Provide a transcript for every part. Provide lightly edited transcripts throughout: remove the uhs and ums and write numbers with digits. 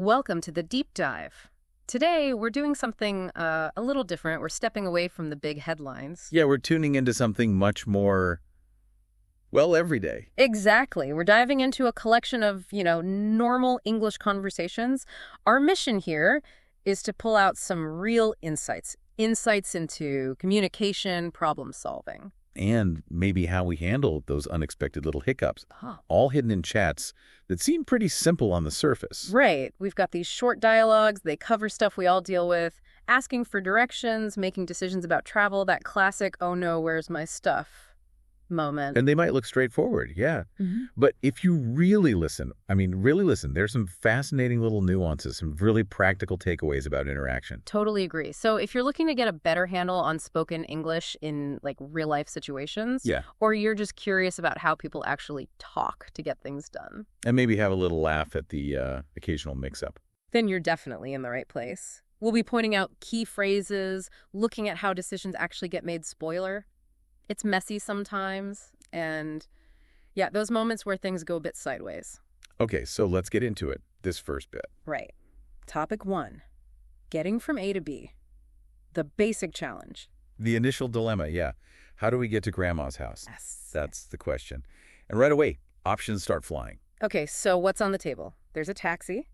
Welcome to the deep dive. Today, we're doing something a little different. We're stepping away from the big headlines. Yeah, we're tuning into something much more, well, everyday. Exactly. We're diving into a collection of, normal English conversations. Our mission here is to pull out some real insights into communication, problem solving. And maybe how we handle those unexpected little hiccups, Huh. all hidden in chats that seem pretty simple on the surface. Right. We've got these short dialogues. They cover stuff we all deal with, asking for directions, making decisions about travel, that classic, oh no, where's my stuff moment. And they might look straightforward, yeah. Mhm. But if you really listen, there's some fascinating little nuances, some really practical takeaways about interaction. Totally agree. So if you're looking to get a better handle on spoken English in real life situations, Yeah. or you're just curious about how people actually talk to get things done, And maybe have a little laugh at the occasional mix-up. then you're definitely in the right place. We'll be pointing out key phrases, looking at how decisions actually get made. Spoiler, it's messy sometimes. And yeah, those moments where things go a bit sideways. Okay, so let's get into it, this first bit. Right. Topic 1, getting from A to B. The basic challenge. The initial dilemma, yeah. How do we get to Grandma's house? Yes. That's the question. And right away, options start flying. Okay, so what's on the table? There's a taxi.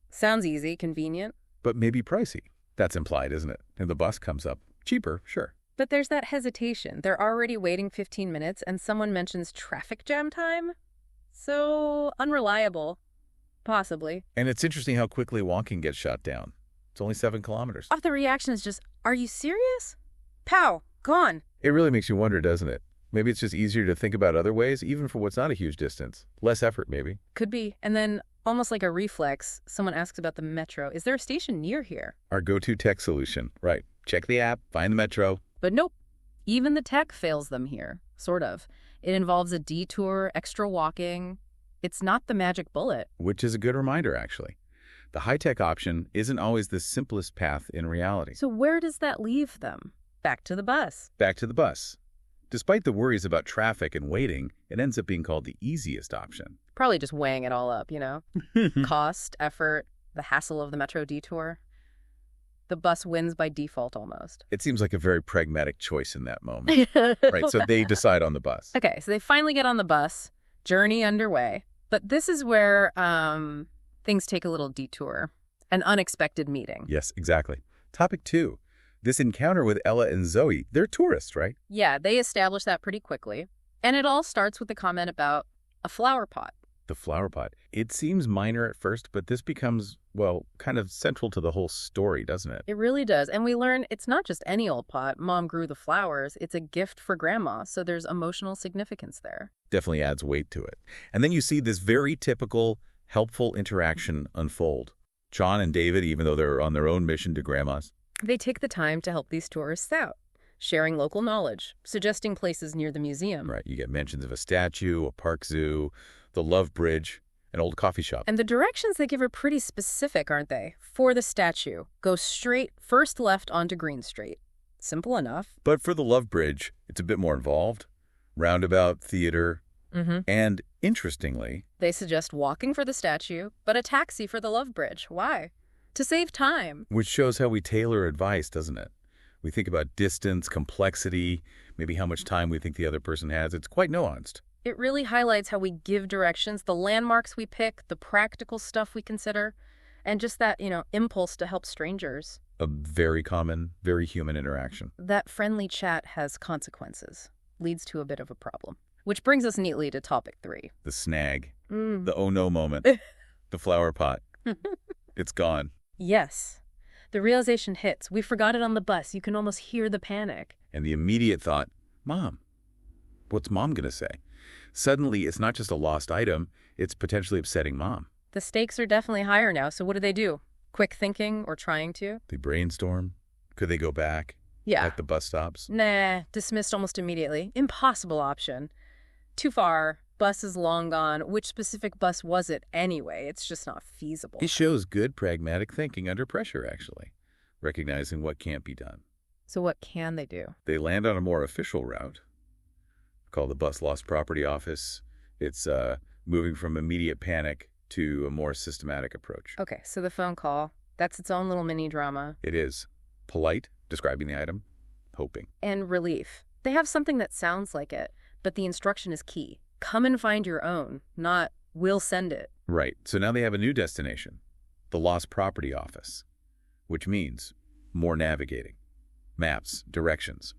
Sounds easy, convenient. But maybe pricey. That's implied, isn't it? And the bus comes up. Cheaper, sure. But there's that hesitation. They're already waiting 15 minutes and someone mentions traffic jam time? So unreliable. Possibly. And it's interesting how quickly walking gets shot down. It's only 7 kilometers. Off the reaction is just, are you serious? Pow, gone. It really makes you wonder, doesn't it? Maybe it's just easier to think about other ways, even for what's not a huge distance. Less effort, maybe. Could be. And then, almost like a reflex, someone asks about the metro. Is there a station near here? Our go-to tech solution. Right. Check the app, find the metro. But nope. Even the tech fails them here, sort of. It involves a detour, extra walking. It's not the magic bullet. Which is a good reminder, actually. The high-tech option isn't always the simplest path in reality. So where does that leave them? Back to the bus. Back to the bus. Despite the worries about traffic and waiting, it ends up being called the easiest option. Probably just weighing it all up, Cost, effort, the hassle of the metro detour. The bus wins by default almost. It seems like a very pragmatic choice in that moment. Right, so they decide on the bus. Okay, so they finally get on the bus, journey underway. But this is where things take a little detour, an unexpected meeting. Yes, exactly. Topic 2. This encounter with Ella and Zoe, they're tourists, right? Yeah, they establish that pretty quickly. And it all starts with a comment about a flower pot. The flower pot. It seems minor at first, but this becomes, well, kind of central to the whole story, doesn't it? It really does. And we learn it's not just any old pot. Mom grew the flowers. It's a gift for Grandma, so there's emotional significance there. Definitely adds weight to it. And then you see this very typical, helpful interaction unfold. John and David, even though they're on their own mission to Grandma's, They take the time to help these tourists out, sharing local knowledge, suggesting places near the museum. right, you get mentions of a statue, a park zoo, the Love Bridge, an old coffee shop. And the directions they give are pretty specific, aren't they? For the statue, go straight, first left onto Green Street. Simple enough. But for the Love Bridge, it's a bit more involved. Roundabout, theater, and interestingly, They suggest walking for the statue, but a taxi for the Love Bridge. Why? To save time. which shows how we tailor advice, doesn't it? We think about distance, complexity, maybe how much time we think the other person has. It's quite nuanced. It really highlights how we give directions, the landmarks we pick, the practical stuff we consider, and just that, impulse to help strangers. A very common, very human interaction. That friendly chat has consequences, leads to a bit of a problem. Which brings us neatly to topic 3. The snag, the oh no moment, the flower pot. It's gone. Yes. The realization hits. We forgot it on the bus. You can almost hear the panic. And the immediate thought, Mom, what's Mom going to say? Suddenly, it's not just a lost item, it's potentially upsetting Mom. The stakes are definitely higher now, so what do? Quick thinking or trying to? They brainstorm. Could they go back? Yeah. Like the bus stops? Nah, dismissed almost immediately. Impossible option. Too far. Bus is long gone. Which specific bus was it anyway? It's just not feasible. It shows good pragmatic thinking under pressure, actually, recognizing what can't be done. So what can they do? They land on a more official route, called the Bus Lost Property Office. It's moving from immediate panic to a more systematic approach. Okay, so the phone call, that's its own little mini drama. It is polite, describing the item, hoping. And relief. They have something that sounds like it, but the instruction is key. Come and find your own, not we'll send it. Right. So now they have a new destination, the lost property office, which means more navigating, maps, directions,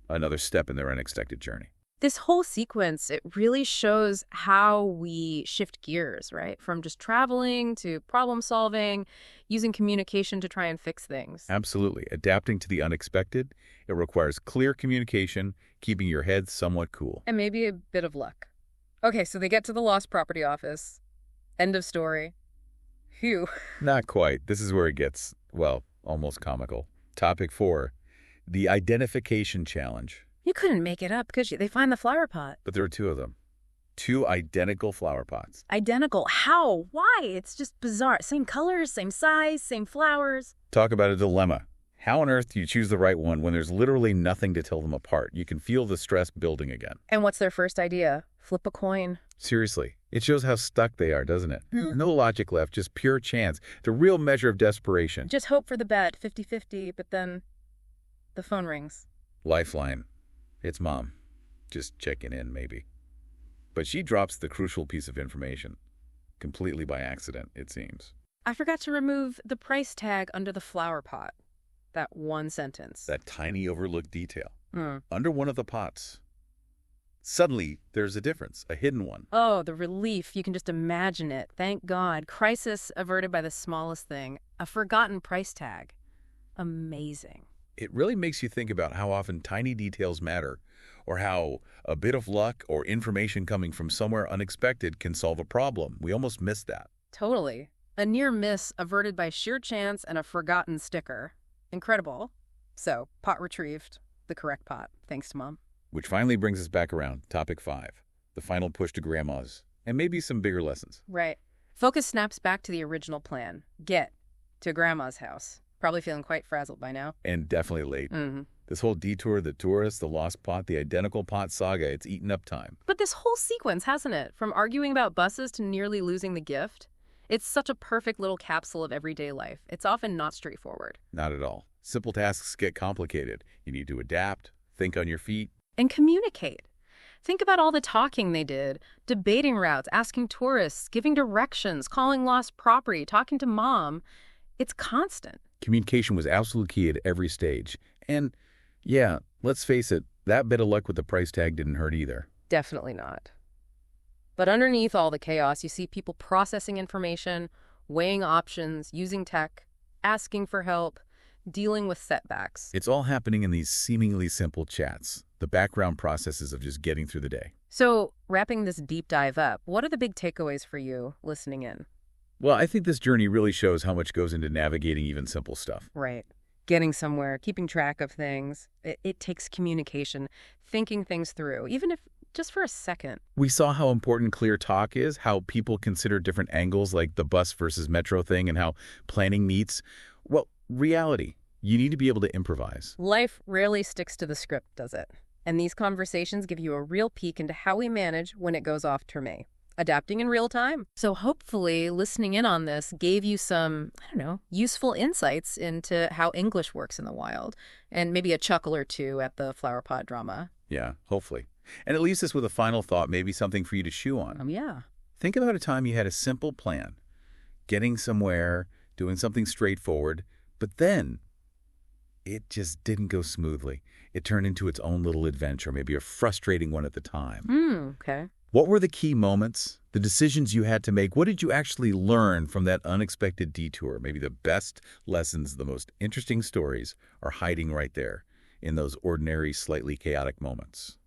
another step in their unexpected journey. This whole sequence, it really shows how we shift gears, right? From just traveling to problem solving, using communication to try and fix things. Absolutely. Adapting to the unexpected, it requires clear communication, keeping your head somewhat cool. And maybe a bit of luck. Okay, so they get to the lost property office. End of story. Phew. Not quite. This is where it gets, well, almost comical. Topic 4, the identification challenge. You couldn't make it up, could you? They find the flower pot. But there are 2 of them. 2 identical flower pots. Identical. How? Why? It's just bizarre. Same colors, same size, same flowers. Talk about a dilemma. How on earth do you choose the right one when there's literally nothing to tell them apart? You can feel the stress building again. And what's their first idea? Flip a coin. Seriously, it shows how stuck they are, doesn't it? No logic left, just pure chance. The real measure of desperation. Just hope for the bet, 50-50, but then the phone rings. Lifeline. It's Mom. Just checking in, maybe. But she drops the crucial piece of information. Completely by accident, it seems. I forgot to remove the price tag under the flower pot. That one sentence. That tiny overlooked detail. Hmm. Under one of the pots. Suddenly, there's a difference, a hidden one. Oh, the relief. You can just imagine it. Thank God. Crisis averted by the smallest thing. A forgotten price tag. Amazing. It really makes you think about how often tiny details matter, or how a bit of luck or information coming from somewhere unexpected can solve a problem. We almost miss that. Totally. A near miss averted by sheer chance and a forgotten sticker. Incredible. So, pot retrieved. The correct pot. Thanks to Mom. Which finally brings us back around. Topic 5, the final push to Grandma's, and maybe some bigger lessons. Right. Focus snaps back to the original plan. Get to Grandma's house. Probably feeling quite frazzled by now. And definitely late. Mm-hmm. This whole detour, the tourists, the lost pot, the identical pot saga, it's eaten up time. But this whole sequence, hasn't it? From arguing about buses to nearly losing the gift. It's such a perfect little capsule of everyday life. It's often not straightforward. Not at all. Simple tasks get complicated. You need to adapt, think on your feet. And communicate. Think about all the talking they did, debating routes, asking tourists, giving directions, calling lost property, talking to Mom. It's constant. Communication was absolutely key at every stage. And, yeah, let's face it, that bit of luck with the price tag didn't hurt either. Definitely not. But underneath all the chaos, you see people processing information, weighing options, using tech, asking for help, dealing with setbacks. It's all happening in these seemingly simple chats, the background processes of just getting through the day. So, wrapping this deep dive up, what are the big takeaways for you listening in? Well, I think this journey really shows how much goes into navigating even simple stuff. Right. Getting somewhere, keeping track of things. It takes communication, thinking things through, even if just for a second. We saw how important clear talk is, how people consider different angles like the bus versus metro thing, and how planning meets. Well, reality. You need to be able to improvise. Life rarely sticks to the script, does it? And these conversations give you a real peek into how we manage when it goes off terme. Adapting in real time. So hopefully listening in on this gave you some, useful insights into how English works in the wild, and maybe a chuckle or two at the flower pot drama. Yeah, hopefully. And it leaves us with a final thought, maybe something for you to chew on. Yeah. Think about a time you had a simple plan, getting somewhere, doing something straightforward, but then it just didn't go smoothly. It turned into its own little adventure, maybe a frustrating one at the time. Okay. What were the key moments, the decisions you had to make? What did you actually learn from that unexpected detour? Maybe the best lessons, the most interesting stories are hiding right there in those ordinary, slightly chaotic moments.